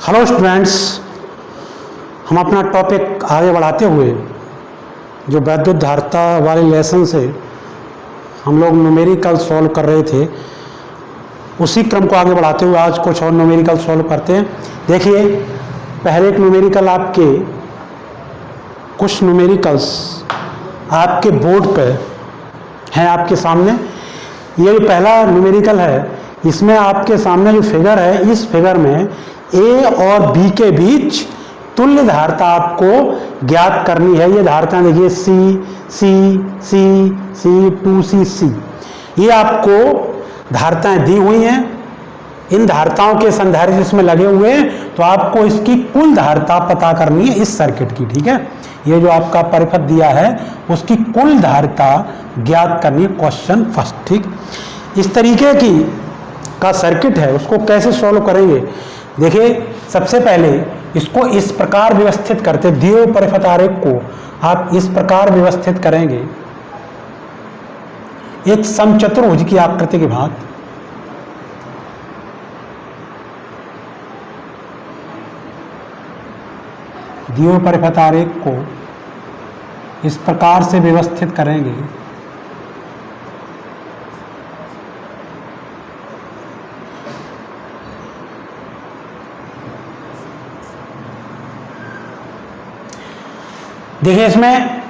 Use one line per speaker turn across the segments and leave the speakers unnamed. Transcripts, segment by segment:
Hello students, हम अपना topic आगे बढ़ाते हुए जो वैद्युत धारिता वाले लेसन से हम लोग न्यूमेरिकल सॉल्व कर रहे थे, उसी क्रम को आगे बढ़ाते हुए आज कुछ और न्यूमेरिकल सॉल्व करते हैं। देखिए, पहले एक न्यूमेरिकल कुछ न्यूमेरिकल्स आपके बोर्ड पे हैं आपके सामने। ये पहला न्यूमेरिकल है, इसमें आपके सामने जो फिगर है, इस फिगर में ए और बी के बीच तुल्य धारिता आपको ज्ञात करनी है। ये धारिता देखिए सी सी सी सी 2C C, ये आपको धारिताएं दी हुई हैं। इन धारिताओं के संधारित्र इसमें लगे हुए हैं, तो आपको इसकी कुल धारिता पता करनी है इस सर्किट की। ठीक है, ये जो आपका परिपथ दिया है उसकी कुल धारिता ज्ञात करनी है, क्वेश्चन फर्स्ट। ठीक, इस तरीके का सर्किट है, उसको कैसे सॉल्व करेंगे? देखिए, सबसे पहले इसको इस प्रकार व्यवस्थित करते, दिए हुए परिपथ आरेख को आप इस प्रकार व्यवस्थित करेंगे, एक समचतुर्भुज की आकृति के भांति। दिए हुए परिपथ आरेख को इस प्रकार से व्यवस्थित करेंगे देखिए, इसमें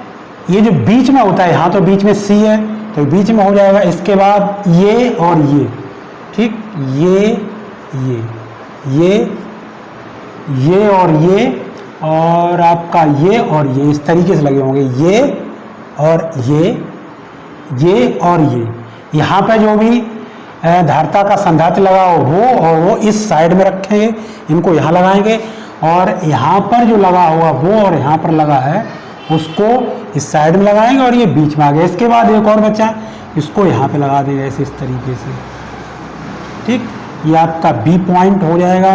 ये जो बीच में होता है, यहां तो बीच में सी है तो बीच में हो जाएगा, इसके बाद ये और ये। ठीक, ये और ये और आपका ये और ये इस तरीके से लगे होंगे, ये और ये और ये। यहाँ पे जो भी धारिता का संधारित्र लगा हो वो इस साइड में रखेंगे, इनको यहाँ लगाएंगे, और यहाँ पर जो लगा हुआ वो और यहाँ पर लगा है उसको इस साइड में लगाएंगे, और ये बीच में आ गया। इसके बाद एक और बचा, इसको यहाँ पे लगा देंगे ऐसे, इस तरीके से। ठीक, ये आपका बी पॉइंट हो जाएगा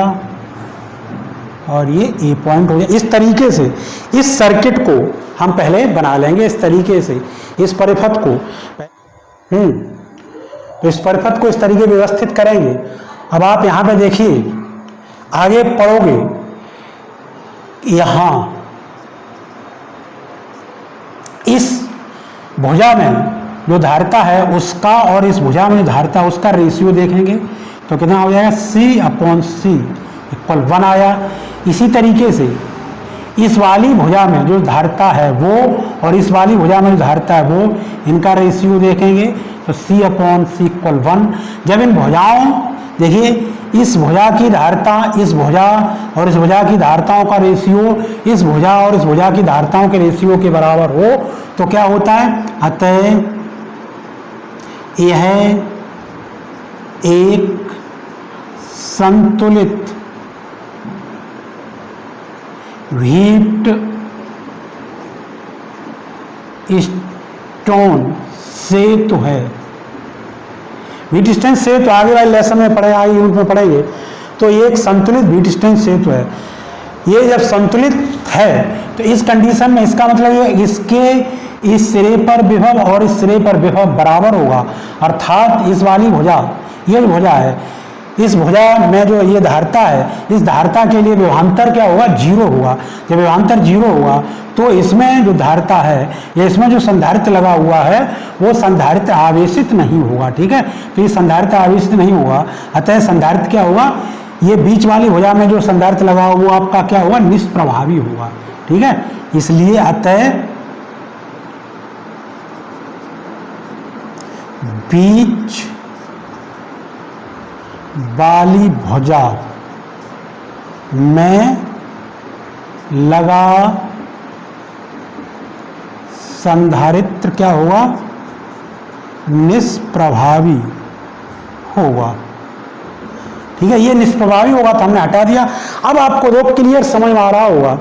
और ये ए पॉइंट हो जाएगा। इस तरीके से इस सर्किट को हम पहले बना लेंगे, इस तरीके से इस परिपथ को तो इस परिपथ को इस तरीके व्यवस्थित करेंगे। अब आप यहाँ पे देखिए, आगे पढ़ोगे, यहाँ इस भुजा में जो धारिता है उसका और इस भुजा में जो धारिता है उसका रेशियो देखेंगे तो कितना हो जाएगा, C/C = 1 आया। इसी तरीके से इस वाली भुजा में जो धारिता है वो और इस वाली भुजा में जो धारिता है वो, इनका रेशियो देखेंगे तो C/C = 1। जब इन भुजाओं, देखिए, इस भुजा की धारिता, इस भुजा और इस भुजा की धारिताओं का रेशियो इस भुजा और इस भुजा की धारिताओं के रेशियो के बराबर हो तो क्या होता है, अतः यह एक संतुलित व्हीट स्टोन सेतु है। व्हीट स्टोन सेतु आगे वाले लेसन में पढ़े, आगे यूनिट में पढ़ेंगे। तो ये एक संतुलित व्हीट स्टोन सेतु है। ये जब संतुलित है तो इस कंडीशन में इसका मतलब है इसके इस सिरे पर विभव और इस सिरे पर विभव बराबर होगा, अर्थात इस वाली भुजा, ये जो भुजा है, इस भुजा में जो ये धारिता है, इस धारिता के लिए विभवांतर क्या होगा, 0 होगा। जब विभवांतर 0 होगा तो इसमें जो धारिता है या इसमें जो संधारित्र लगा हुआ है वो संधारित्र आवेशित नहीं होगा। ठीक है, तो ये संधारित्र आवेशित नहीं होगा, अतः संधारित्र क्या होगा, ये बीच वाली भुजा में जो संधारित्र लगा हुआ वो आपका क्या होगा, निष्प्रभावी होगा। ठीक है, इसलिए अतः बीच वाली भुजा में लगा संधारित्र क्या होगा, निष्प्रभावी होगा। ठीक है, ये निष्प्रभावी होगा तो हमने हटा दिया। अब आपको दो क्लियर समझ में आ रहा होगा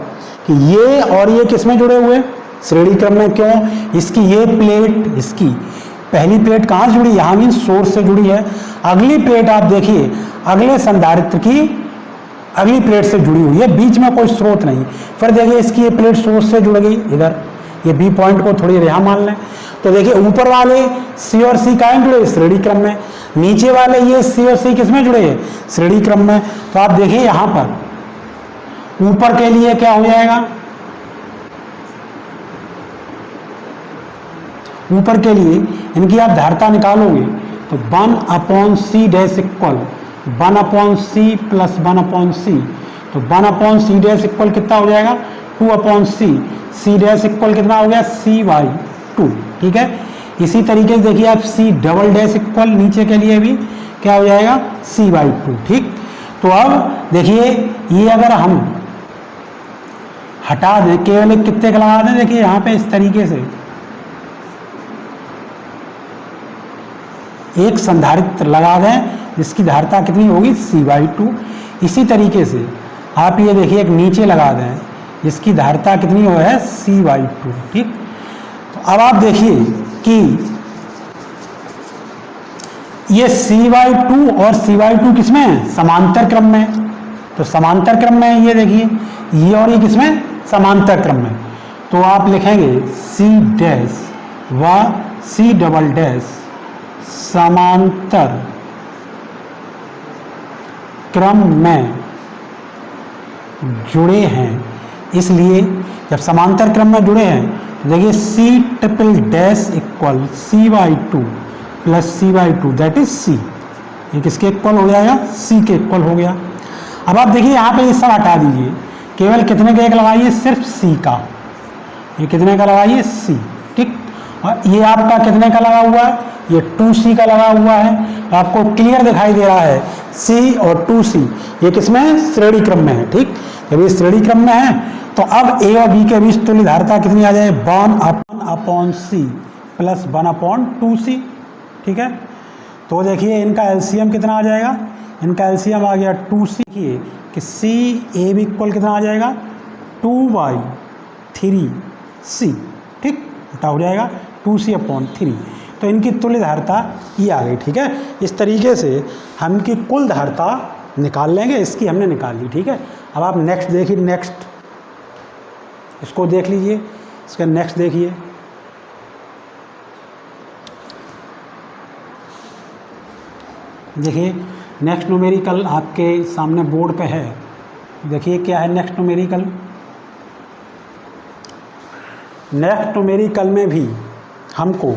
कि ये और ये किसमें जुड़े हुए, श्रेणी क्रम में। क्यों, इसकी ये प्लेट, इसकी पहली प्लेट कहाँ से जुड़ी, यहाँ भी सोर्स से जुड़ी है। अगली प्लेट आप देखिए, अगले संधारित्र की अगली प्लेट से जुड़ी हुई है, बीच में कोई स्रोत नहीं। फिर देखिए, इसकी ये प्लेट सोर्स से जुड़ गई इधर, ये बी पॉइंट को थोड़ी यहाँ मान लें तो देखिए, ऊपर वाले सी और सी काहे जुड़े, श्रेणी क्रम में। नीचे वाले ये सी और सी किस में जुड़े हैं, श्रेणी क्रम में। तो आप देखिए यहाँ पर ऊपर के लिए क्या हो जाएगा, ऊपर के लिए इनकी आप धारता निकालोगे तो 1/c dash equal 1/c plus 1/c, तो 1/c डैश इक्वल कितना हो जाएगा 2/c, c डैश इक्वल कितना हो गया c/2। ठीक है, इसी तरीके से देखिए आप c डबल डैश इक्वल नीचे के लिए भी क्या हो जाएगा c/2। ठीक, तो अब देखिए ये अगर हम हटा दें, केवल एक कितने का लगा दें, देखिए यहाँ पे इस तरीके से एक संधारित्र लगा दें जिसकी धारिता कितनी होगी c/2। इसी तरीके से आप ये देखिए एक नीचे लगा दें जिसकी धारिता कितनी हो है c/2। ठीक, तो अब आप देखिए कि ये c/2 और c/2 किसमें है, समांतर क्रम में। तो समांतर क्रम में ये देखिए ये और ये किसमें, समांतर क्रम में। तो आप लिखेंगे c डैश व c डबल डैश समांतर क्रम में जुड़े हैं, इसलिए जब समांतर क्रम में जुड़े हैं तो देखिए c triple dash equal c/2 plus c/2 that is c, ये किसके इक्वल हो जाएगा c के इक्वल हो गया। अब आप देखिए यहाँ पे ये सब हटा दीजिए, केवल कितने का एक लगाइए, सिर्फ c का, ये कितने का लगाइए c। ठीक, और ये आपका कितने का लगा हुआ है, ये 2c का लगा हुआ है। तो आपको क्लियर दिखाई दे रहा है c और 2c ये किसमें है, श्रेणी क्रम में है। ठीक, जब ये श्रेणी क्रम में है तो अब a और b के बीच तुल्य धारिता कितनी आ जाए 1/c प्लस 1/2c। ठीक है, तो देखिए इनका एलसीएम कितना आ जाएगा, इनका एलसीएम आ गया 2c कि c a b इक्वल कितना आ जाएगा 2/3c। ठीक, उल्टा हो जाएगा 2c/3, तो इनकी तुल्य धारिता ये आ गई। ठीक है, इस तरीके से हम इनकी कुल धारिता निकाल लेंगे, इसकी हमने निकाल ली। ठीक है, अब आप नेक्स्ट देखिए, नेक्स्ट इसको देख लीजिए, इसका नेक्स्ट देखिए। देखिए नेक्स्ट न्यूमेरिकल आपके सामने बोर्ड पे है, देखिए क्या है नेक्स्ट न्यूमेरिकल। नेक्स्ट न्यूमेरिकल में भी हमको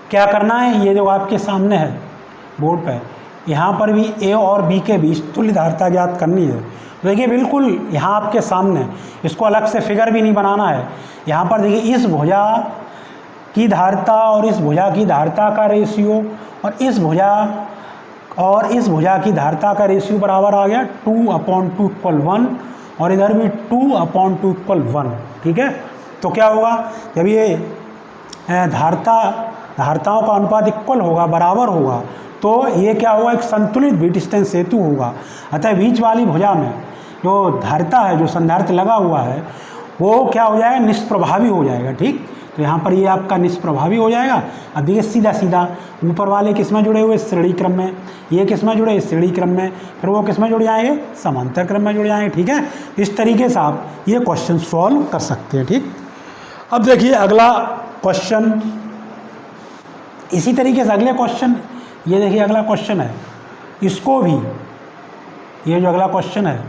क्या करना है, ये जो आपके सामने है बोर्ड पे, यहाँ पर भी a और b के बीच तुल्य धारिता ज्ञात करनी है। देखिए बिल्कुल यहाँ आपके सामने, इसको अलग से फिगर भी नहीं बनाना है। यहाँ पर देखिए इस भुजा की धारिता और इस भुजा की धारिता का रेशियो और इस भुजा की धारिता का रेशियो बराबर आ गया 2/2 = 1 और इधर भी 2/2 = 1। ठीक है, तो क्या होगा जब ये धारिताओं का अनुपात इक्वल होगा, बराबर होगा, तो ये क्या होगा एक संतुलित बीट डिस्टेंस सेतु होगा। अतः बीच वाली भुजा में जो धारिता है, जो संधारित्र लगा हुआ है, वो क्या हो जाएगा निष्प्रभावी हो जाएगा। ठीक, तो यहाँ पर ये आपका निष्प्रभावी हो जाएगा। अब देखिए सीधा सीधा ऊपर वाले किस में जुड़े हुए, श्रेणी क्रम में, ये किस में जुड़े, श्रेणी क्रम में, फिर वो किस में जुड़ जाएंगे, समांतर क्रम में जुड़ जाएंगे। ठीक है, इस तरीके से आप ये क्वेश्चन सॉल्व कर सकते हैं। ठीक, अब देखिए अगला क्वेश्चन, इसी तरीके से अगले क्वेश्चन, ये देखिए अगला क्वेश्चन है, इसको भी, ये जो अगला क्वेश्चन है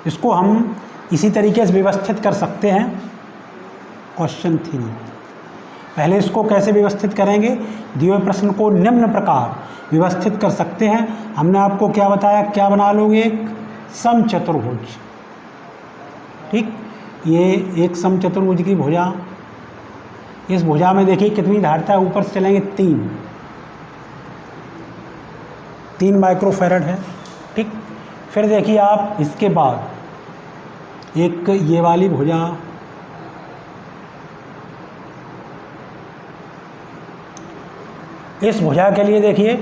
इसको हम इसी तरीके से व्यवस्थित कर सकते हैं। क्वेश्चन 3, पहले इसको कैसे व्यवस्थित करेंगे, दिए हुए प्रश्न को निम्न प्रकार व्यवस्थित कर सकते हैं। हमने आपको क्या बताया, क्या बना लोगे, एक समचतुर्भुज। ठीक, ये एक समचतुर्भुज की भुजा, इस भुजा में देखिए कितनी धारिता है, ऊपर से चलेंगे 3 माइक्रोफैरड है। ठीक, फिर देखिए आप इसके बाद एक ये वाली भुजा, इस भुजा के लिए देखिए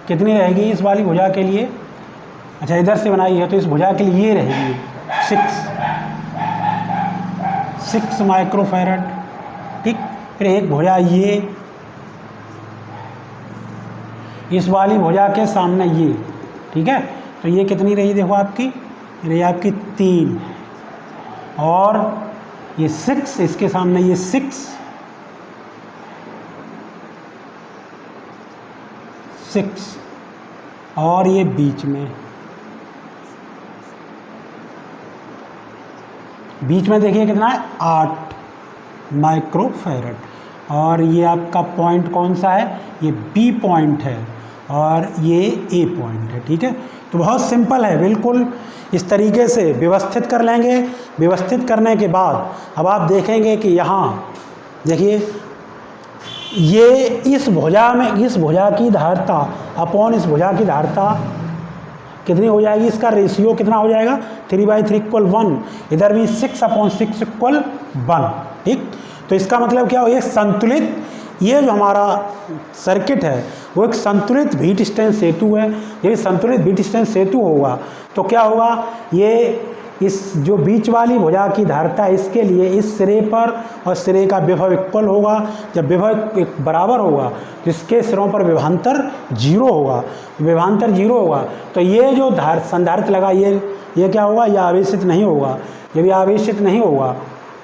कितनी रहेगी, इस वाली भुजा के लिए, अच्छा इधर से बनाई है तो इस भुजा के लिए ये रहेगी 6 माइक्रोफैरड। ठीक, फिर एक भुजा ये, इस वाली भुजा के सामने ये। ठीक है, तो ये कितनी रही, देखो आपकी रही आपकी 3 और ये 6, इसके सामने ये 6 और ये बीच में बीच में देखिए कितना है 8 माइक्रोफैरड। और ये आपका पॉइंट कौन सा है, ये बी पॉइंट है और ये ए पॉइंट है। ठीक है, तो बहुत सिंपल है, बिल्कुल इस तरीके से व्यवस्थित कर लेंगे। व्यवस्थित करने के बाद अब आप देखेंगे कि यहाँ देखिए ये इस भुजा में, इस भुजा की धारता अपॉन इस भुजा की धारता कितनी हो जाएगी, इसका रेशियो कितना हो जाएगा 3/3 = 1। इधर भी 6/6 = 1। ठीक, तो इसका मतलब क्या हो, ये संतुलित, ये जो हमारा सर्किट है वो एक संतुलित हीट स्ट्रेंथ सेतु है। ये संतुलित हीट स्ट्रेंथ सेतु होगा तो क्या होगा, ये इस जो बीच वाली भुजा की धारता है इसके लिए इस सिरे पर और सिरे का विभव इक्वल होगा। जब विभव एक बराबर होगा तो इसके सिरों पर विभवांतर 0 होगा। विभवांतर 0 होगा तो ये जो संधारित्र लगा ये क्या होगा, ये आवेशित नहीं होगा। जब ये आवेशित नहीं होगा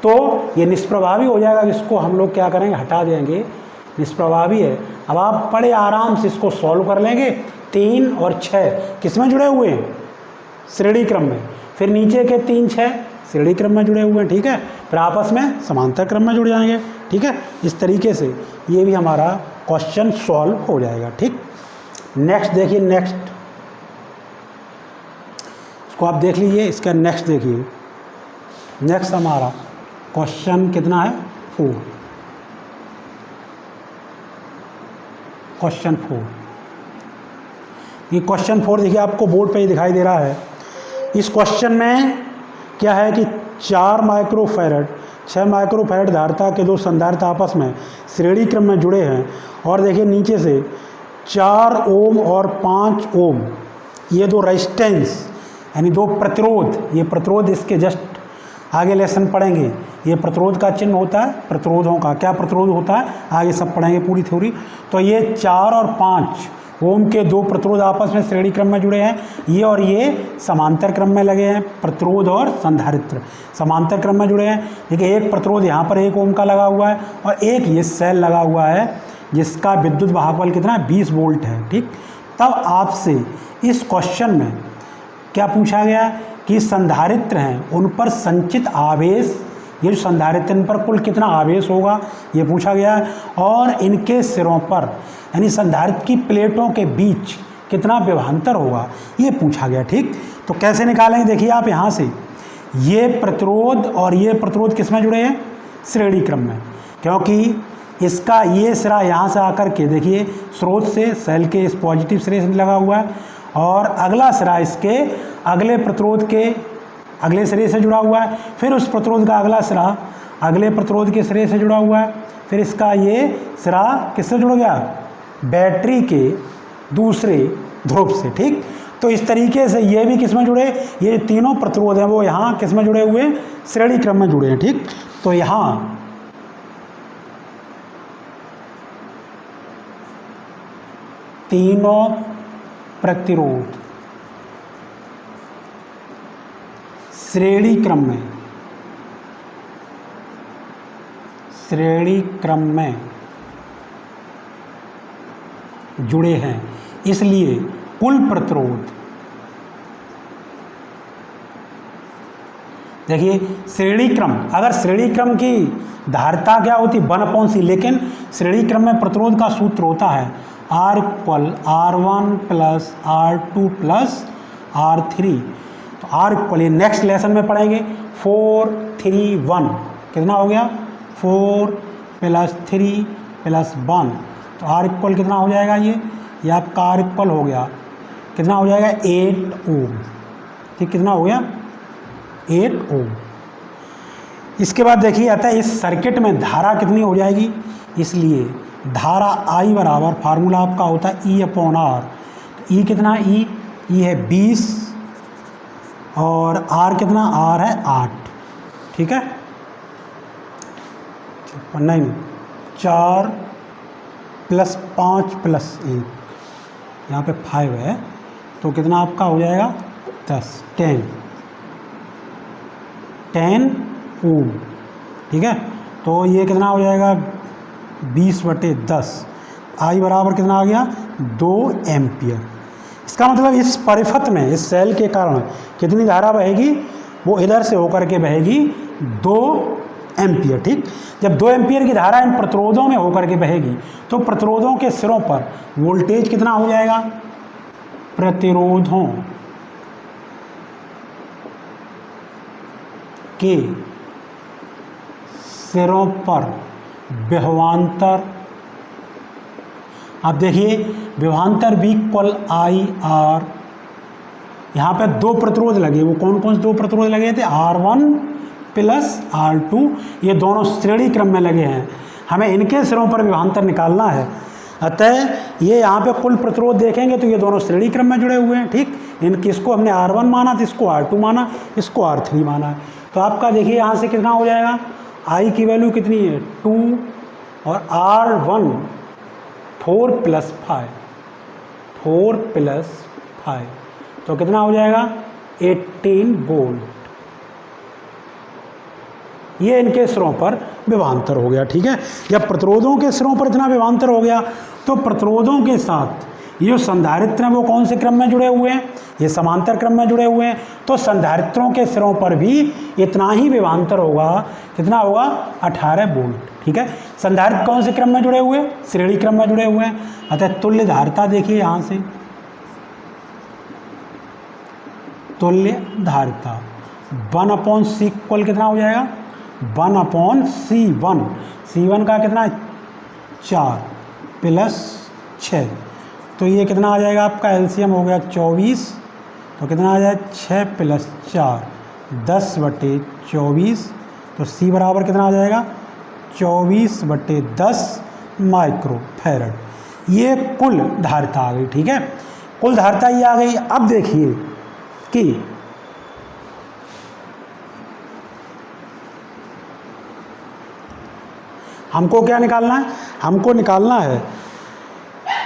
तो ये निष्प्रभावी हो जाएगा। इसको हम लोग क्या करेंगे, हटा देंगे, निष्प्रभावी है। अब आप बड़े आराम से इसको सॉल्व कर लेंगे। 3 और 6 किस में जुड़े हुए हैं, श्रेणी क्रम में। फिर नीचे के 3, 6 श्रेणी क्रम में जुड़े हुए हैं। ठीक है, फिर आपस में समांतर क्रम में जुड़ जाएंगे। ठीक है, इस तरीके से ये भी हमारा क्वेश्चन सॉल्व हो जाएगा। ठीक, नेक्स्ट देखिए, नेक्स्ट इसको आप देख लीजिए, इसका नेक्स्ट देखिए। नेक्स्ट हमारा क्वेश्चन कितना है 4, क्वेश्चन 4। ये क्वेश्चन 4 देखिए आपको बोर्ड पे ही दिखाई दे रहा है। इस क्वेश्चन में क्या है कि 4 माइक्रोफैरड 6 माइक्रोफैरड धारता के दो संधारित्र आपस में श्रेणी क्रम में जुड़े हैं। और देखिए नीचे से 4 ओम और 5 ओम ये दो रेजिस्टेंस यानी दो प्रतिरोध, ये प्रतिरोध इसके जस्ट आगे लेसन पढ़ेंगे। ये प्रतिरोध का चिन्ह होता है, प्रतिरोधों का क्या प्रतिरोध होता है आगे सब पढ़ेंगे पूरी थ्योरी। तो ये 4 और 5 ओम के दो प्रतिरोध आपस में श्रेणी क्रम में जुड़े हैं। ये और ये समांतर क्रम में लगे हैं, प्रतिरोध और संधारित्र समांतर क्रम में जुड़े हैं। देखिए एक प्रतिरोध यहाँ पर 1 ओम का लगा हुआ है और एक ये सेल लगा हुआ है जिसका विद्युत वाहकबल कितना 20 वोल्ट है। ठीक, तब आपसे इस क्वेश्चन में क्या पूछा गया कि संधारित्र हैं उन पर संचित आवेश, ये जो संधारित्र इन पर कुल कितना आवेश होगा ये पूछा गया है। और इनके सिरों पर यानी संधारित्र की प्लेटों के बीच कितना विभवांतर होगा ये पूछा गया। ठीक, तो कैसे निकालेंगे, देखिए आप यहाँ से ये प्रतिरोध और ये प्रतिरोध किस में जुड़े हैं श्रेणी क्रम में, क्योंकि इसका ये सिरा यहाँ से आकर के देखिए स्रोत से सेल के इस पॉजिटिव सिरे से लगा हुआ है और अगला सिरा इसके अगले प्रतिरोध के अगले सिरे से जुड़ा हुआ है। फिर उस प्रतिरोध का अगला सिरा अगले प्रतिरोध के सिरे से जुड़ा हुआ है। फिर इसका ये सिरा किससे जुड़ गया, बैटरी के दूसरे ध्रुव से। ठीक, तो इस तरीके से ये भी किस में जुड़े, ये तीनों प्रतिरोध हैं वो यहाँ किस में जुड़े हुए श्रेणी क्रम में जुड़े हैं। ठीक, तो यहाँ तीनों प्रतिरोध श्रेणी क्रम में जुड़े हैं, इसलिए कुल प्रतिरोध देखिए श्रेणी क्रम, अगर श्रेणी क्रम की धारता क्या होती 1/c, लेकिन श्रेणी क्रम में प्रतिरोध का सूत्र होता है R = R1 + R2 + R3। तो R इक्वल, ये नेक्स्ट लेसन में पढ़ेंगे 4 3 1 कितना हो गया 4 + 3 + 1। तो R इक्वल कितना हो जाएगा, ये आपका R इक्वल हो गया कितना हो जाएगा 8 ओम। ठीक, कितना हो गया 8 ओम। इसके बाद देखिए आता है इस सर्किट में धारा कितनी हो जाएगी, इसलिए धारा I बराबर फार्मूला आपका होता है E/R। तो E कितना है, E है 20 और R कितना, R है 8। ठीक है, नहीं 4 + 5 + 1 यहाँ पे 5 है तो कितना आपका हो जाएगा 10 ओम। ठीक है, तो ये कितना हो जाएगा 20/10। I बराबर कितना आ गया 2 एम्पियर। इसका मतलब इस परिपथ में इस सेल के कारण कितनी धारा बहेगी वो इधर से होकर के बहेगी 2 एम्पियर। ठीक, जब 2 एम्पियर की धारा इन प्रतिरोधों में होकर के बहेगी तो प्रतिरोधों के सिरों पर वोल्टेज कितना हो जाएगा? प्रतिरोधों के सिरों पर विभवांतर, आप देखिए विभवांतर V इक्वल आई आर। यहाँ पे 2 प्रतिरोध लगे, वो कौन कौन से 2 प्रतिरोध लगे थे? R1 प्लस R2, ये दोनों श्रेणी क्रम में लगे हैं। हमें इनके सिरों पर विभवांतर निकालना है। अतः ये यहाँ पे कुल प्रतिरोध देखेंगे तो ये दोनों श्रेणी क्रम में जुड़े हुए हैं। ठीक, इसको हमने R1 माना तो इसको R2 माना, इसको R3 माना है। तो आपका देखिए यहाँ से कितना हो जाएगा? I की वैल्यू कितनी है? 2 और R1 4 + 5, 4 + 5 तो कितना हो जाएगा? 18 वोल्ट। ये इनके सिरों पर विभवांतर हो गया। ठीक है, जब प्रतिरोधों के सिरों पर इतना विभवांतर हो गया तो प्रतिरोधों के साथ ये जो संधारित्र हैं वो कौन से क्रम में जुड़े हुए हैं? ये समांतर क्रम में जुड़े हुए हैं। तो संधारित्रों के सिरों पर भी इतना ही विभवांतर होगा। कितना होगा? 18 वोल्ट। ठीक है, संधारित्र कौन से क्रम में जुड़े हुए? श्रेणी क्रम में जुड़े हुए हैं। अतः तुल्य धारिता देखिए यहाँ से, तुल्य धारिता 1/C इक्वल कितना हो जाएगा? 1/C1। C1 का कितना? 4 + 6, तो ये कितना आ जाएगा? आपका एलसीएम हो गया 24। तो कितना आ जाए? 6 + 4 10/24। तो C बराबर कितना आ जाएगा? 24/10 माइक्रोफैरड। ये कुल धारिता आ गई। ठीक है, कुल धारिता ये आ गई। अब देखिए कि हमको क्या निकालना है? हमको निकालना है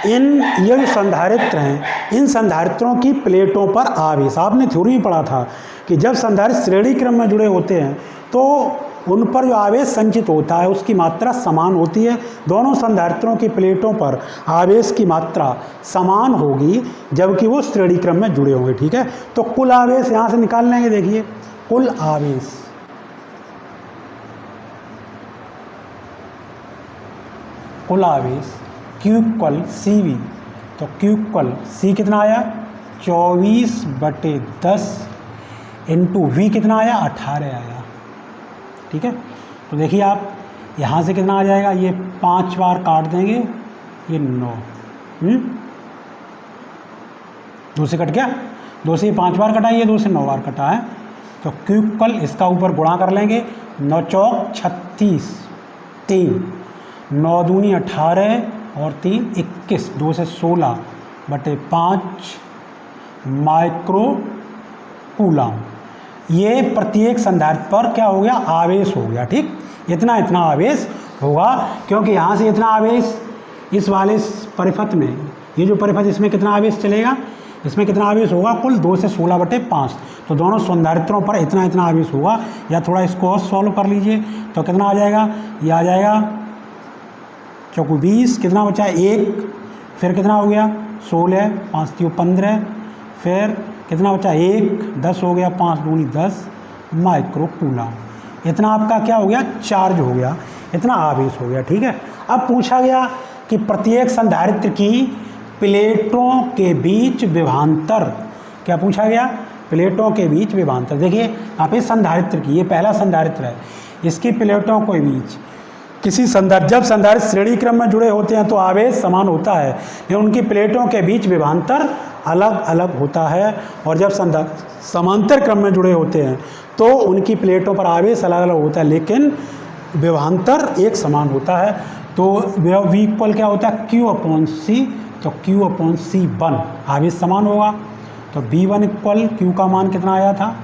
ये जो संधारित्र हैं, इन संधारित्रों की प्लेटों पर आवेश। आपने थ्योरी में पढ़ा था कि जब संधारित्र श्रेणी क्रम में जुड़े होते हैं तो उन पर जो आवेश संचित होता है उसकी मात्रा समान होती है। दोनों संधारित्रों की प्लेटों पर आवेश की मात्रा समान होगी जबकि वो श्रेणी क्रम में जुड़े होंगे। ठीक है, तो कुल आवेश यहाँ से निकाल लेंगे। देखिए कुल आवेश, कुल आवेश Q इक्वल CV। तो Q इक्वल C कितना आया? 24/10 इंटू V कितना आया? 18 आया। ठीक है, तो देखिए आप यहाँ से कितना आ जाएगा? ये 5 बार काट देंगे, ये 9। 2 से कट गया, 2 से 5 बार कटा, ये 2 से 9 बार कटा है। तो Q इक्वल इसका ऊपर गुणा कर लेंगे, 9 चौक 36, 3 9 दूनी 18 और 3 21, 2 से 16/5 माइक्रो कूलम। ये प्रत्येक संधारित्र पर क्या हो गया? आवेश हो गया। ठीक, इतना इतना आवेश होगा क्योंकि यहाँ से इतना आवेश इस वाले परिपथ में, ये जो परिपथ इसमें कितना आवेश चलेगा? इसमें कितना आवेश होगा? कुल 2 से 16/5। तो दोनों संधारित्रों पर इतना इतना आवेश होगा। या थोड़ा इसको और सॉल्व कर लीजिए तो कितना आ जाएगा? ये आ जाएगा 20, कितना बचा? 1, फिर कितना हो गया? 16, 5 × 15, फिर कितना बचा? 1, 10 हो गया, 5 दूनी 10 माइक्रो कूलम। इतना आपका क्या हो गया? चार्ज हो गया, इतना आवेश हो गया। ठीक है, अब पूछा गया कि प्रत्येक संधारित्र की प्लेटों के बीच विभवांतर। क्या पूछा गया? प्लेटों के बीच विभवांतर। देखिए आप इस संधारित्र की, ये पहला संधारित्र है, इसकी प्लेटों के बीच किसी जब संधारित्र श्रेणी क्रम में जुड़े होते हैं तो आवेश समान होता है, लेकिन उनकी प्लेटों के बीच विभवांतर अलग अलग होता है। और जब समांतर क्रम में जुड़े होते हैं तो उनकी प्लेटों पर आवेश अलग अलग होता है लेकिन विभवांतर एक समान होता है। तो V इक्वल क्या होता है? Q/C। तो Q/C1 आवेश समान होगा। तो V1 इक्वल Q का मान कितना आया था?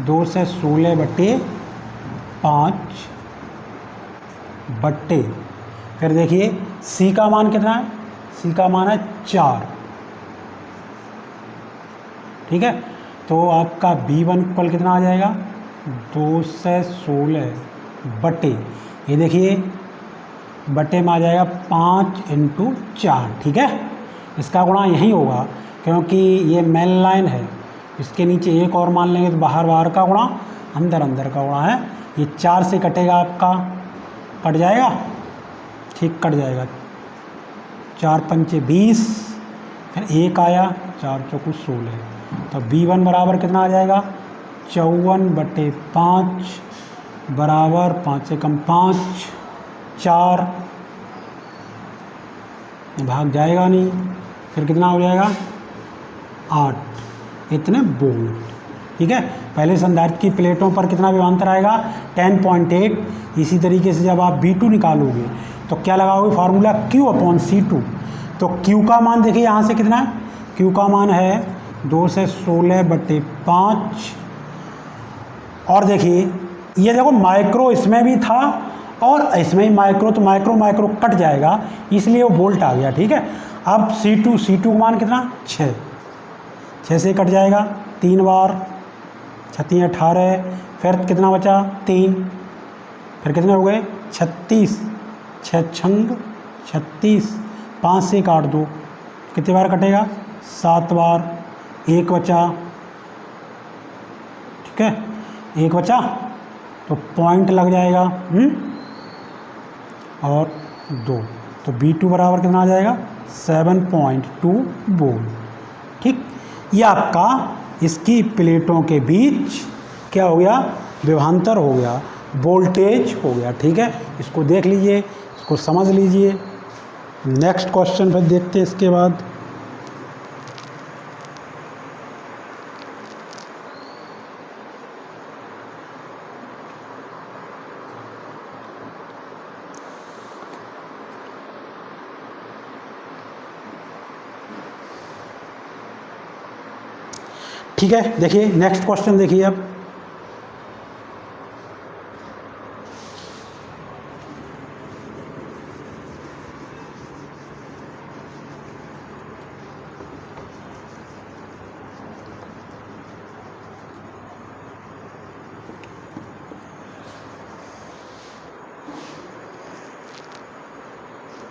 2 से 16/5 बट्टे, फिर देखिए C का मान कितना है? C का मान है 4। ठीक है, तो आपका V1 इक्वल कितना आ जाएगा? 2 से 16 बट्टे, ये देखिए बट्टे में आ जाएगा 5 × 4। ठीक है, इसका गुणा यही होगा क्योंकि ये मेन लाइन है इसके नीचे एक और मान लेंगे तो बाहर बाहर का गुणा, अंदर अंदर का गुणा है। ये 4 से कटेगा आपका, कट जाएगा, ठीक कट जाएगा। 4 पंचे 20, फिर 1 आया, 4 चौको 16, तो B1 बराबर कितना आ जाएगा 54/5 बराबर 5 से कम 5, 4 भाग जाएगा नहीं, फिर कितना हो जाएगा 8 इतने वोल्ट। ठीक है, पहले संधारित्र की प्लेटों पर कितना विभवांतर आएगा 10.8। इसी तरीके से जब आप B2 निकालोगे तो क्या लगाओगे फार्मूला Q/C2। तो Q का मान देखिए यहाँ से कितना है, Q का मान है 2 से 16/5। और देखिए ये देखो माइक्रो इसमें भी था और इसमें ही माइक्रो, तो माइक्रो माइक्रो कट जाएगा, इसलिए वो वोल्ट आ गया। ठीक है, अब C2 का मान कितना 6 से कट जाएगा 3 बार, 36 18, फिर कितना बचा 3, फिर कितने हो गए 36, 6 छंग 36, 5 से काट दो, कितने बार कटेगा 7 बार, 1 बचा। ठीक है, 1 बचा तो पॉइंट लग जाएगा और 2, तो B2 बराबर कितना आ जाएगा 7.2 वोल्ट। ठीक, ये आपका इसकी प्लेटों के बीच क्या हो गया विभवांतर हो गया, वोल्टेज हो गया। ठीक है, इसको देख लीजिए, इसको समझ लीजिए। नेक्स्ट क्वेश्चन पर देखते हैं इसके बाद। ठीक है, देखिए नेक्स्ट क्वेश्चन देखिए अब।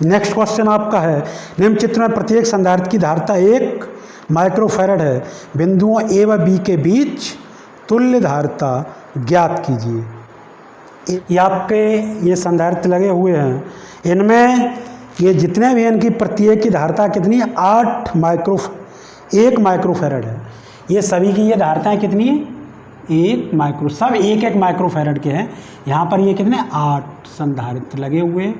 नेक्स्ट क्वेश्चन आपका है, निम्न चित्र में प्रत्येक संधारित्र की धारिता 1 माइक्रोफैरड है, बिंदुओं A व B के बीच तुल्य धारिता ज्ञात कीजिए। ये आपके ये संधारित्र लगे हुए हैं, इनमें ये जितने भी इनकी प्रत्येक की धारिता कितनी है 1 माइक्रोफैरड है। ये सभी की ये धारिताएं कितनी है 1 माइक्रो, सब 1 माइक्रोफैरड के हैं। यहाँ पर ये कितने 8 संधारित्र लगे हुए,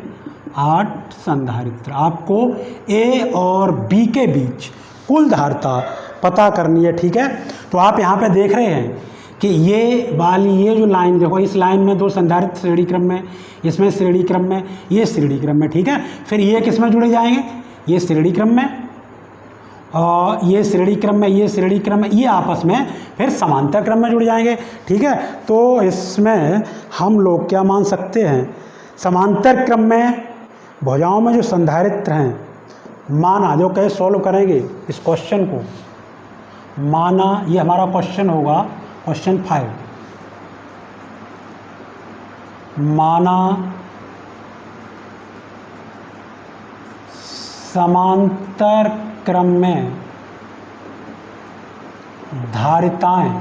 8 संधारित्र। आपको A और B के बीच कुल धारिता पता करनी है। ठीक है, तो आप यहाँ पे देख रहे हैं कि ये वाली ये जो लाइन देखो, इस लाइन में 2 संधारित्र श्रेणी क्रम में, इसमें श्रेणी क्रम में, ये श्रेणी क्रम में। ठीक है, फिर ये किस में जुड़े जाएंगे, ये श्रेणी क्रम में और ये श्रेणी क्रम में, ये श्रेणी क्रम में, ये आपस में फिर समांतर क्रम में जुड़ जाएंगे। ठीक है, तो इसमें हम लोग क्या मान सकते हैं, समांतर क्रम में भुजाओं में जो संधारित्र हैं, माना जो कैसे सॉल्व करेंगे इस क्वेश्चन को, माना ये हमारा क्वेश्चन होगा क्वेश्चन 5, माना समांतर क्रम में धारिताएं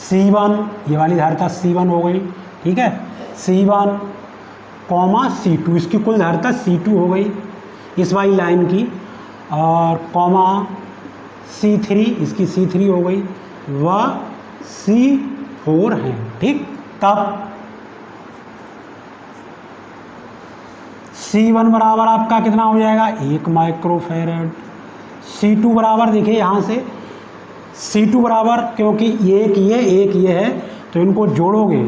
C1, ये वाली धारिता C1 हो गई। ठीक है, C1, C2, इसकी कुल धारिता C2 हो गई इस वाली लाइन की, और C3, इसकी C3 हो गई, व C4 है। ठीक, तब C1 बराबर आपका कितना हो जाएगा 1 माइक्रोफैरड। C2 बराबर देखिए यहाँ से, C2 बराबर क्योंकि एक ये है तो इनको जोड़ोगे,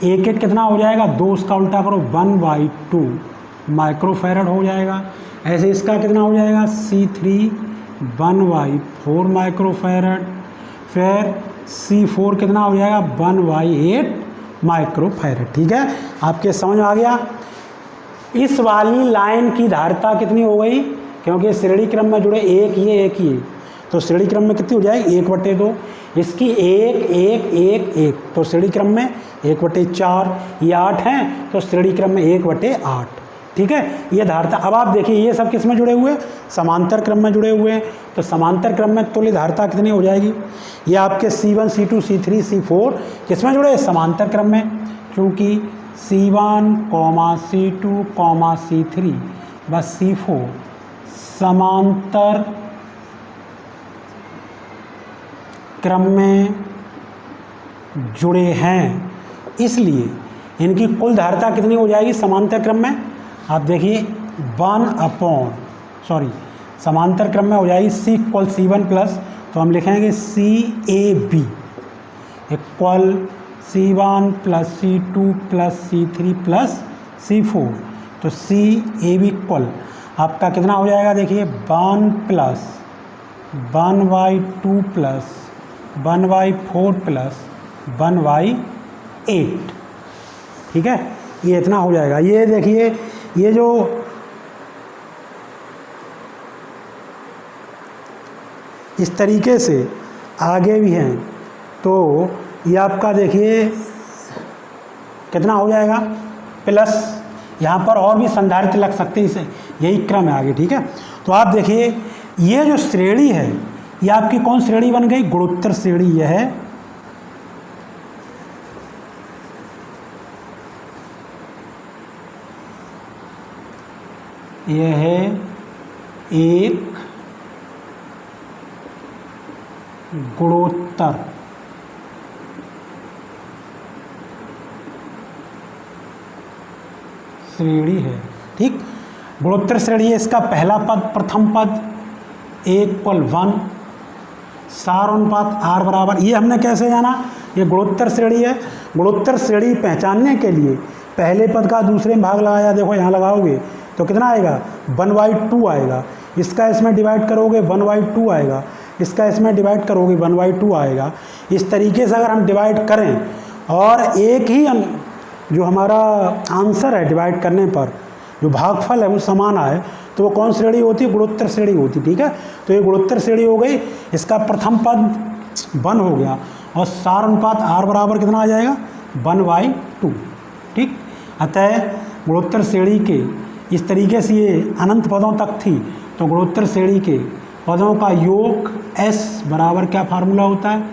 1 कितना हो जाएगा 2, उसका उल्टा करो 1/2 माइक्रोफैरड हो जाएगा। ऐसे इसका कितना हो जाएगा C3 1/4 माइक्रोफैरड, फिर C4 कितना हो जाएगा 1/8 माइक्रोफैरड। ठीक है, आपके समझ में आ गया। इस वाली लाइन की धारिता कितनी हो गई, क्योंकि श्रेणी क्रम में जुड़े एक ये, तो श्रेणी क्रम में कितनी हो जाएगी 1/2, इसकी 1 तो श्रेणी क्रम में 1/4, ये 8 हैं तो श्रेणी क्रम में 1/8। ठीक है, ये धारता। अब आप देखिए ये सब किस में जुड़े हुए हैं, समांतर क्रम में जुड़े हुए हैं। तो समांतर क्रम में तुल्य धारता कितनी हो जाएगी, ये आपके C1 C2 C3 C4 किस में जुड़े हैं, समांतर क्रम में, क्योंकि C1, C2, C3 व C4 समांतर क्रम में जुड़े हैं, इसलिए इनकी कुल धारता कितनी हो जाएगी समांतर क्रम में, आप देखिए समांतर क्रम में हो जाएगी C इक्वल C1 प्लस, तो हम लिखेंगे CAB equal C1 plus C2 plus C3 plus C4, तो CAB इक्वल आपका कितना हो जाएगा, देखिए 1 प्लस 1/2 प्लस 1/4 प्लस 1/8, ठीक है, ये इतना हो जाएगा। ये देखिए ये जो इस तरीके से आगे भी हैं, तो ये आपका देखिए कितना हो जाएगा, प्लस यहाँ पर और भी संधारित्र लग सकते हैं, इसे यही क्रम है आगे, ठीक है। तो आप देखिए ये जो श्रेणी है ये आपकी कौन श्रेणी बन गई, गुणोत्तर श्रेणी। यह है एक गुणोत्तर श्रेणी है, ठीक, गुणोत्तर श्रेणी है। इसका पहला पद, प्रथम पद 1:1, सार अनुपात R बराबर, ये हमने कैसे जाना, ये गुणोत्तर श्रेणी है। गुणोत्तर श्रेणी पहचानने के लिए पहले पद का दूसरे में भाग लगाया, देखो यहाँ लगाओगे तो कितना आएगा, 1/2 आएगा, इसका इसमें डिवाइड करोगे 1/2 आएगा, इसका इसमें डिवाइड करोगे 1/2 आएगा। इस तरीके से अगर हम डिवाइड करें और एक ही जो हमारा आंसर है डिवाइड करने पर जो भागफल है वो समान आए, तो वो कौन श्रेणी होती है, गुणोत्तर श्रेणी होती, ठीक है। तो ये गुणोत्तर श्रेणी हो गई, इसका प्रथम पद 1 हो गया और सार अनुपात R बराबर कितना आ जाएगा, 1/2, ठीक। अतः गुणोत्तर श्रेणी के इस तरीके से ये अनंत पदों तक थी, तो गुणोत्तर श्रेणी के पदों का योग S बराबर क्या फार्मूला होता है,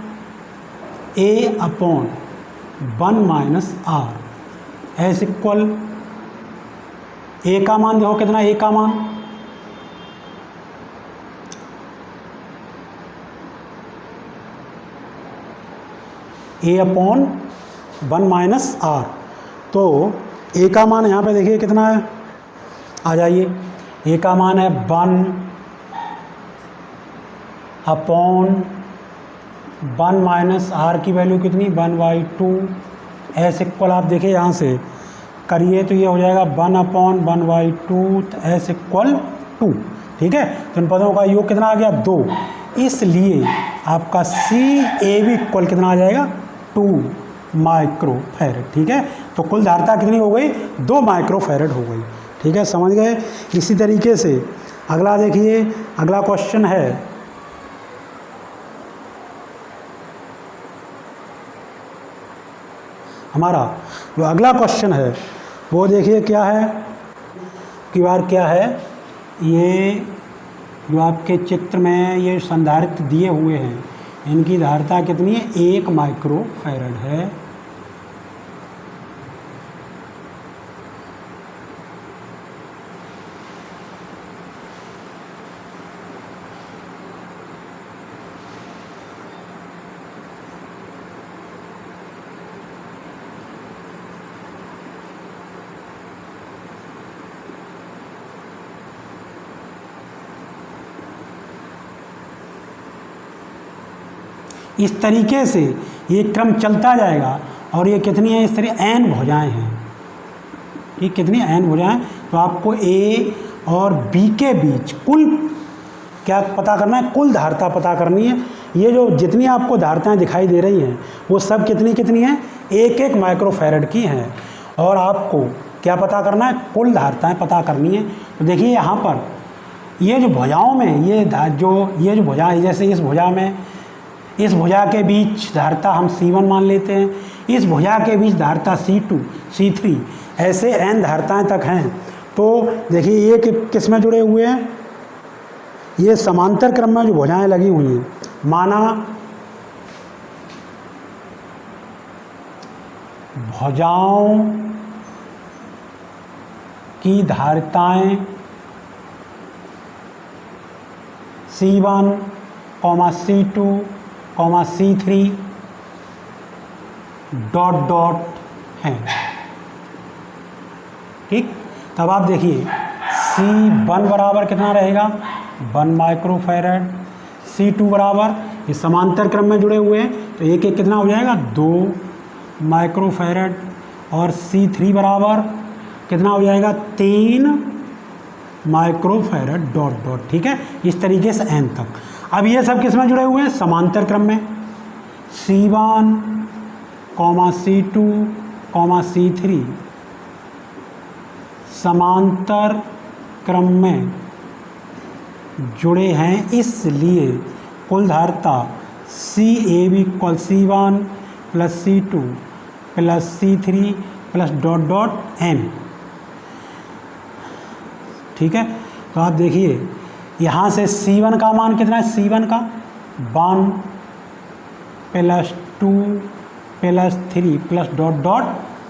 A/1 - R, S equal A का मान देखो कितना, A का मान A/1 - R, तो A का मान यहाँ पे देखिए कितना है, आ जाइए, A का मान है 1/1 - R की वैल्यू कितनी, 1/2, S इक्वल आप देखिए यहाँ से करिए तो ये हो जाएगा 1/1/2, तो S इक्वल 2, ठीक है। तो इन पदों का योग कितना आ गया, 2, इसलिए आपका CAB इक्वल कितना आ जाएगा, 2 माइक्रोफैरड, ठीक है। तो कुल धारता कितनी हो गई, 2 माइक्रोफैरड हो गई, ठीक है, समझ गए। इसी तरीके से अगला देखिए, अगला क्वेश्चन है हमारा, जो अगला क्वेश्चन है वो देखिए क्या है, की बार क्या है, ये जो आपके चित्र में ये संधारित्र दिए हुए हैं इनकी धारता कितनी है, 1 माइक्रोफैरड है। इस तरीके से ये क्रम चलता जाएगा और ये कितनी है, इस तरह n भुजाएं हैं, ठीक, कितनी n भुजाएं। तो आपको A और B के बीच कुल क्या पता करना है, कुल धारता पता करनी है। ये जो जितनी आपको धारताएं दिखाई दे रही हैं वो सब कितनी कितनी हैं, 1-1 माइक्रोफैरड की हैं, और आपको क्या पता करना है, कुल धारताएं पता करनी है। तो देखिए यहाँ पर ये जो भुजाओं में ये जो भुजा है, जैसे इस भुजा में, इस भुजा के बीच धारता हम C1 मान लेते हैं, इस भुजा के बीच धारता C2 C3, ऐसे n धारताएं तक हैं। तो देखिए ये किस में जुड़े हुए हैं, ये समांतर क्रम में जो भुजाएं लगी हुई हैं, माना भुजाओं की धारिताएं C1, C2, C3 dot dot हैं। ठीक, तब आप देखिए C1 बराबर कितना रहेगा 1 माइक्रोफैरड, C2 बराबर, ये समांतर क्रम में जुड़े हुए हैं तो एक एक कितना हो जाएगा 2 माइक्रोफैरड, और C3 बराबर कितना हो जाएगा 3 माइक्रोफैरड डॉट डॉट। ठीक है, इस तरीके से n तक। अब ये सब किस में जुड़े हुए हैं, समांतर क्रम में, C1, C2, C3 समांतर क्रम में जुड़े हैं, इसलिए कुल धारिता CAB equal C1 plus C2 plus C3 plus dot dot n। ठीक है, तो आप देखिए यहाँ से C1 का मान कितना है, C1 का 1 plus 2 plus 3 plus dot dot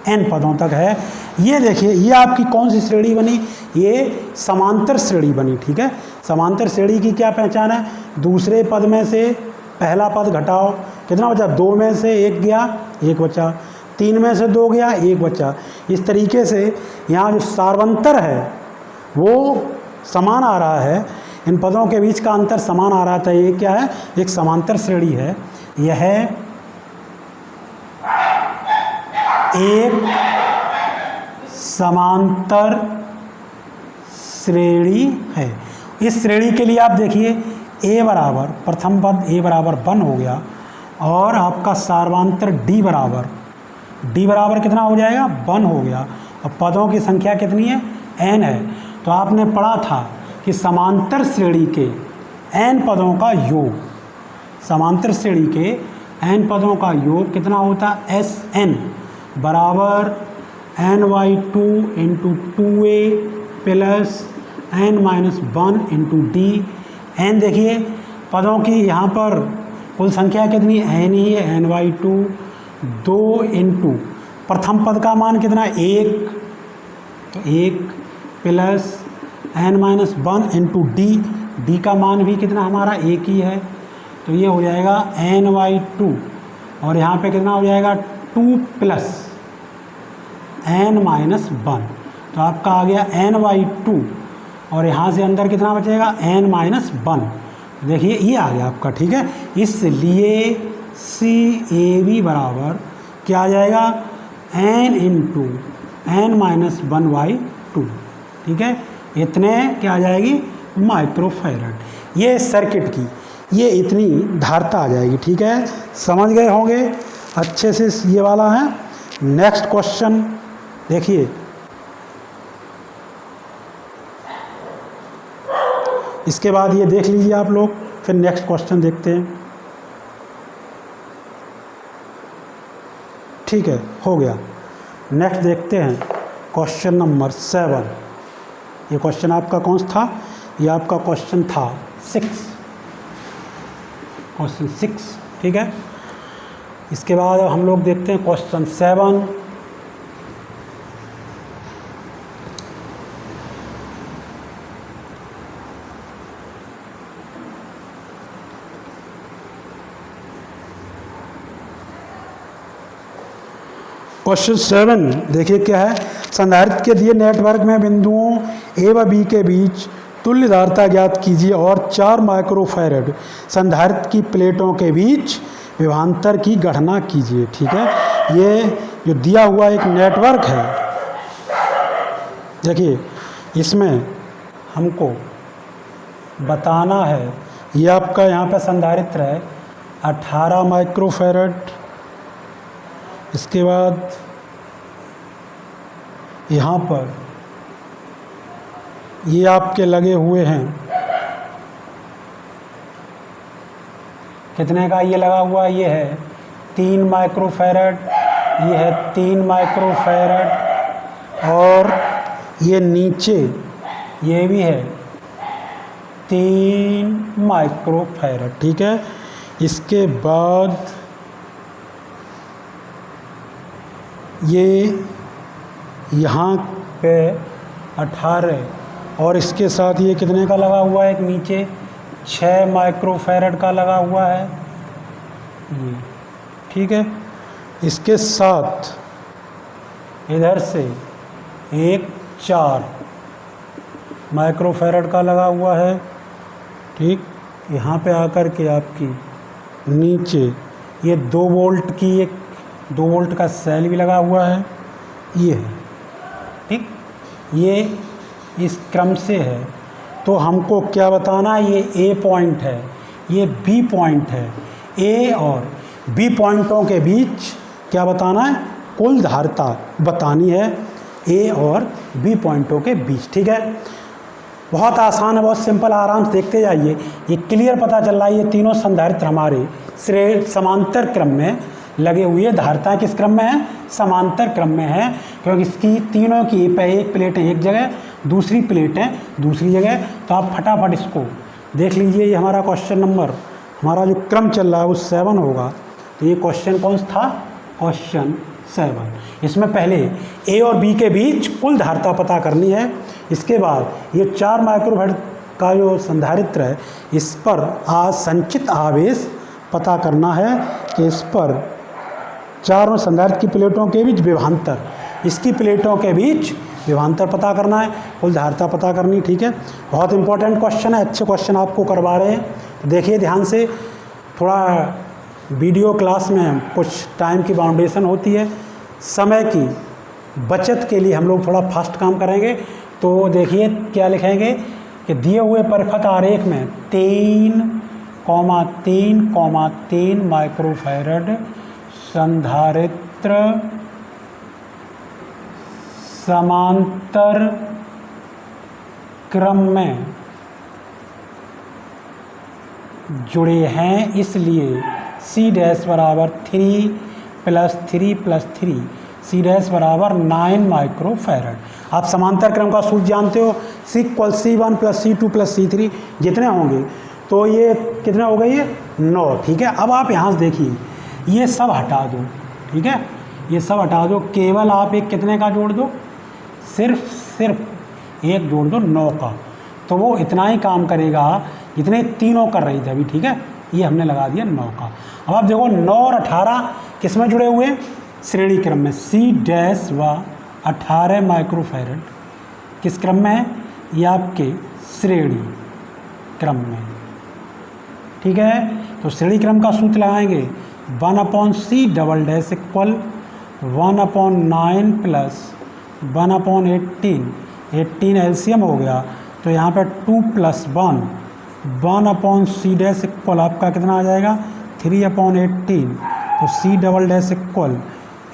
n पदों तक है। ये देखिए ये आपकी कौन सी श्रेणी बनी, ये समांतर श्रेणी बनी। ठीक है, समांतर श्रेणी की क्या पहचान है, दूसरे पद में से पहला पद घटाओ, कितना बचा, 2 में से 1 गया 1 बचा, 3 में से 2 गया 1 बचा। इस तरीके से यहाँ जो सार्वंतर है वो समान आ रहा है, इन पदों के बीच का अंतर समान आ रहा था। ये क्या है, एक समांतर श्रेणी है, यह एक समांतर श्रेणी है। इस श्रेणी के लिए आप देखिए a बराबर, प्रथम पद a बराबर 1 हो गया, और आपका सार्वांतर d बराबर कितना हो जाएगा 1 हो गया, और पदों की संख्या कितनी है n है। तो आपने पढ़ा था कि समांतर श्रेणी के n पदों का योग, समांतर श्रेणी के n पदों का योग कितना होता है, Sn बराबर n/2 into 2a plus n-1 into d। n देखिए पदों की यहाँ पर कुल संख्या कितनी n ही है, n/2, 2 इंटू प्रथम पद का मान कितना 1, तो 1 प्लस n-1 इंटू d का मान भी कितना हमारा 1 ही है, तो ये हो जाएगा n/2, और यहाँ पे कितना हो जाएगा 2 प्लस n-1, तो आपका आ गया n/2, और यहाँ से अंदर कितना बचेगा n-1, देखिए ये आ गया आपका। ठीक है, इसलिए CAB बराबर क्या आ जाएगा n इंटू n-1/2। ठीक है, इतने क्या आ जाएगी माइक्रोफैरड। ये सर्किट की ये इतनी धारिता आ जाएगी। ठीक है, समझ गए होंगे अच्छे से, ये वाला है। नेक्स्ट क्वेश्चन देखिए, इसके बाद ये देख लीजिए आप लोग, फिर नेक्स्ट क्वेश्चन देखते हैं। ठीक है, हो गया। नेक्स्ट देखते हैं क्वेश्चन नंबर 7। ये क्वेश्चन आपका कौन सा था, ये आपका क्वेश्चन था 6, क्वेश्चन 6। ठीक है, इसके बाद हम लोग देखते हैं क्वेश्चन 7। क्वेश्चन 7 देखिए क्या है, संधारित्र के दिए नेटवर्क में बिंदुओं ए व बी के बीच तुल्य धारिता ज्ञात कीजिए और 4 माइक्रोफैरड संधारित्र की प्लेटों के बीच विभवांतर की गणना कीजिए। ठीक है, ये जो दिया हुआ एक नेटवर्क है, देखिए इसमें हमको बताना है, ये आपका यहाँ पे संधारित्र है 18 माइक्रोफैरड, इसके बाद यहाँ पर ये आपके लगे हुए हैं, कितने का ये लगा हुआ, ये है 3 माइक्रोफैरड, ये है 3 माइक्रोफैरड, और ये नीचे ये भी है 3 माइक्रोफैरड, ठीक है। इसके बाद ये यहाँ पे 18 और इसके साथ ये कितने का लगा हुआ है, एक नीचे 6 माइक्रोफैरड का लगा हुआ है ये, ठीक है। इसके साथ इधर से एक 4 माइक्रोफैरड का लगा हुआ है, ठीक। यहाँ पे आकर के आपकी नीचे ये 2 वोल्ट की एक 2 वोल्ट का सेल भी लगा हुआ है, ये है, ठीक। ये इस क्रम से है। तो हमको क्या बताना है, ये ए पॉइंट है, ये बी पॉइंट है। ए और बी पॉइंटों के बीच क्या बताना है, कुल धारिता बतानी है ए और बी पॉइंटों के बीच, ठीक है। बहुत आसान है, बहुत सिंपल, आराम से देखते जाइए। ये क्लियर पता चल रहा है, ये तीनों संधारित्र हमारे समांतर क्रम में लगे हुए। धारिताएं किस क्रम में है, समांतर क्रम में है, क्योंकि इसकी तीनों की एक प्लेट है एक जगह, दूसरी प्लेट है दूसरी जगह। तो आप फटाफट इसको देख लीजिए। ये हमारा क्वेश्चन नंबर, हमारा जो क्रम चल रहा है वो 7 होगा। तो ये क्वेश्चन कौन सा था, क्वेश्चन 7। इसमें पहले ए और बी के बीच कुल धारिता पता करनी है। इसके बाद ये 4 माइक्रोफैरड का जो संधारित्र है, इस पर संचित आवेश पता करना है कि इस पर चारों संधारित्र की प्लेटों के बीच विभवांतर, इसकी प्लेटों के बीच विभवांतर पता करना है, कुल धारिता पता करनी, ठीक है। बहुत इंपॉर्टेंट क्वेश्चन है, अच्छे क्वेश्चन आपको करवा रहे हैं। तो देखिए ध्यान से, थोड़ा वीडियो क्लास में कुछ टाइम की बाउंडेशन होती है, समय की बचत के लिए हम लोग थोड़ा फास्ट काम करेंगे। तो देखिए क्या लिखेंगे कि दिए हुए परिपथ आरेख में 3,3,3 माइक्रोफैरड संधारित्र समांतर क्रम में जुड़े हैं, इसलिए C डैश बराबर 3 + 3 + 3, C डैश बराबर 9 माइक्रोफैरड। आप समांतर क्रम का सूत्र जानते हो, C = C1 + C2 + C3 जितने होंगे, तो ये कितने हो गए, ये 9, ठीक है। अब आप यहाँ से देखिए, ये सब हटा दो, ठीक है, ये सब हटा दो, केवल आप एक कितने का जोड़ दो, सिर्फ एक जोड़ दो 9 का, तो वो इतना ही काम करेगा जितने तीनों कर रही थी अभी, ठीक है। ये हमने लगा दिया 9 का। अब आप देखो 9 और 18 किस में जुड़े हुए, श्रेणी क्रम में। C डैश व 18 माइक्रोफैरड किस क्रम में है, ये आपके श्रेणी क्रम में, ठीक है। तो श्रेणी क्रम का सूत्र लगाएंगे 1/C double dash equal 1/9 + 1/18, 18 LCM हो गया, तो यहाँ पे 2 + 1/C डैश इक्वल आपका कितना आ जाएगा, 3/18, तो C double dash equal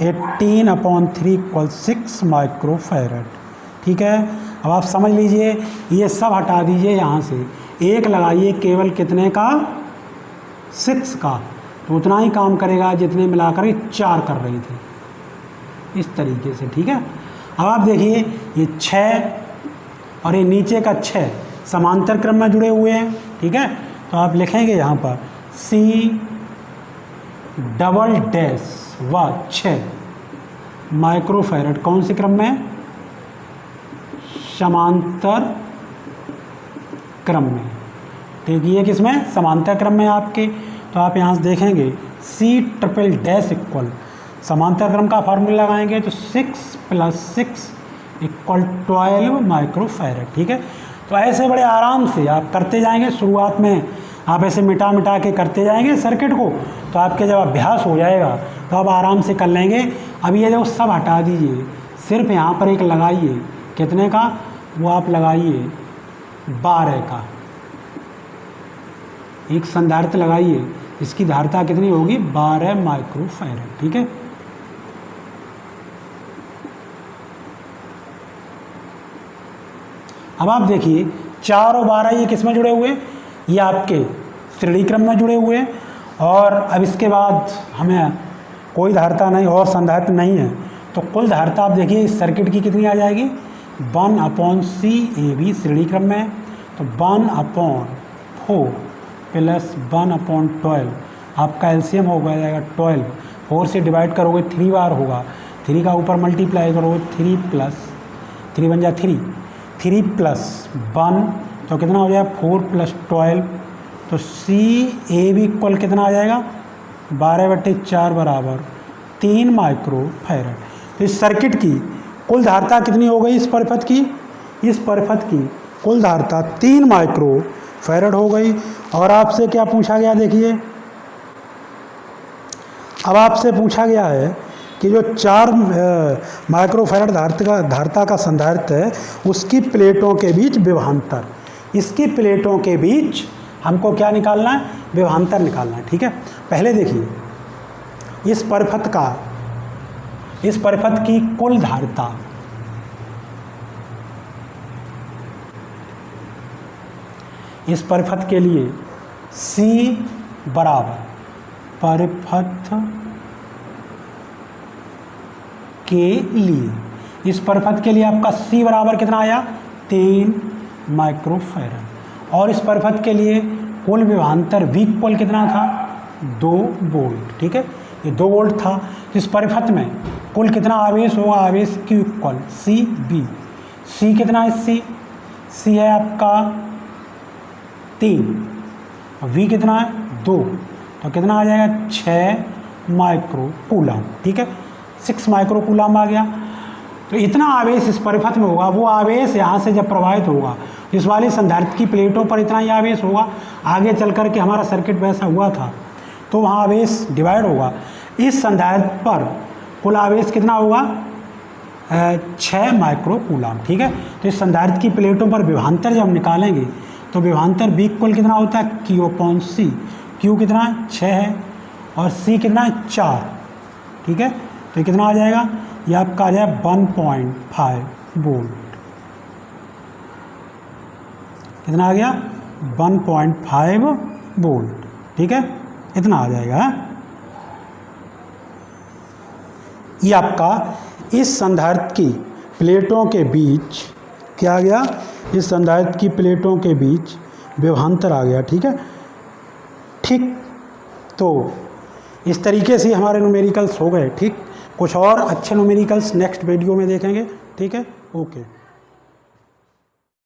18/3 = 6 microfarad, ठीक है। अब आप समझ लीजिए, ये सब हटा दीजिए, यहाँ से एक लगाइए केवल कितने का, 6 का, तो उतना ही काम करेगा जितने मिलाकर 4 कर रही थी, इस तरीके से, ठीक है। अब आप देखिए ये 6 और ये नीचे का 6 समांतर क्रम में जुड़े हुए हैं, ठीक है। तो आप लिखेंगे यहाँ पर C डबल डैश व 6 माइक्रोफैरड कौन से क्रम में है, समांतर क्रम में, ठीक। ये किसमें, समांतर क्रम में आपके। तो आप यहाँ से देखेंगे C ट्रिपल डैश इक्वल, समांतर क्रम का फार्मूला लगाएंगे तो 6 + 6 = 12 माइक्रोफैरड, ठीक है। तो ऐसे बड़े आराम से आप करते जाएंगे। शुरुआत में आप ऐसे मिटा के करते जाएंगे सर्किट को, तो आपके जब अभ्यास हो जाएगा तो आप आराम से कर लेंगे। अब ये जो सब हटा दीजिए, सिर्फ यहाँ पर एक लगाइए, कितने का, वो आप लगाइए 12 का, एक संधारित्र लगाइए, इसकी धारिता कितनी होगी, 12 माइक्रोफैरड, ठीक है। अब आप देखिए 4 और 12 ये किस में जुड़े हुए, ये आपके श्रेणी क्रम में जुड़े हुए हैं। और अब इसके बाद हमें कोई धारिता नहीं और संधारित्र नहीं है, तो कुल धारिता आप देखिए इस सर्किट की कितनी आ जाएगी, 1/c/AB श्रेणी क्रम में है, तो 1/4 प्लस 1/12 आपका एलसीएम हो जाएगा 12। 4 से डिवाइड करोगे 3 बार होगा, 3 का ऊपर मल्टीप्लाई करोगे 3 प्लस 3 बन जाए 3 प्लस 1 तो कितना हो जाएगा 4 प्लस 12, तो CAB इक्वल कितना आ जाएगा 12/4 बराबर 3 माइक्रो फैरड। तो इस सर्किट की कुल धारिता कितनी हो गई इस परिपथ की? इस परिपथ की कुल धारिता 3 माइक्रो फैरड हो गई। और आपसे क्या पूछा गया, देखिए अब आपसे पूछा गया है कि जो 4 माइक्रो फैरड धारिता का संधारित्र है उसकी प्लेटों के बीच विभवांतर, इसकी प्लेटों के बीच हमको क्या निकालना है, विभवांतर निकालना है। ठीक है, पहले देखिए इस परिपथ की कुल धारिता, इस परिपथ के लिए C बराबर परिपथ के लिए, इस परिपथ के लिए आपका C बराबर कितना आया 3 माइक्रो फैरड। और इस परिपथ के लिए कुल विभवांतर V इक्वल कितना था 2 वोल्ट। ठीक है, ये 2 वोल्ट था। इस परिपथ में कुल कितना आवेश होगा, आवेश Q इक्वल CB। C कितना है, C है आपका 3, V कितना है 2, तो कितना आ जाएगा 6 माइक्रो कूलम। ठीक है, 6 माइक्रो कूलम आ गया। तो इतना आवेश इस परिपथ में होगा, वो आवेश यहाँ से जब प्रवाहित होगा इस वाली संधारित्र की प्लेटों पर इतना ही आवेश होगा। आगे चल कर के हमारा सर्किट वैसा हुआ था तो वहाँ आवेश डिवाइड होगा। इस संधारित्र पर कुल आवेश कितना होगा 6 माइक्रो कूलम। ठीक है, तो इस संधारित्र की प्लेटों पर विभवांतर जब निकालेंगे तो विभवांतर B इक्वल कितना होता है Q/C। Q कितना 6 है और C कितना 4। ठीक है, तो कितना आ जाएगा, ये आपका आ जाएगा 1.5 वोल्ट। कितना आ गया 1.5 वोल्ट। ठीक है, इतना आ जाएगा। ये आपका इस संधारित्र की प्लेटों के बीच क्या आ गया, इस संधारित्र की प्लेटों के बीच विभवांतर आ गया। ठीक है, ठीक, तो इस तरीके से हमारे न्यूमेरिकल्स हो गए। ठीक, कुछ और अच्छे न्यूमेरिकल्स नेक्स्ट वीडियो में देखेंगे। ठीक है, ओके।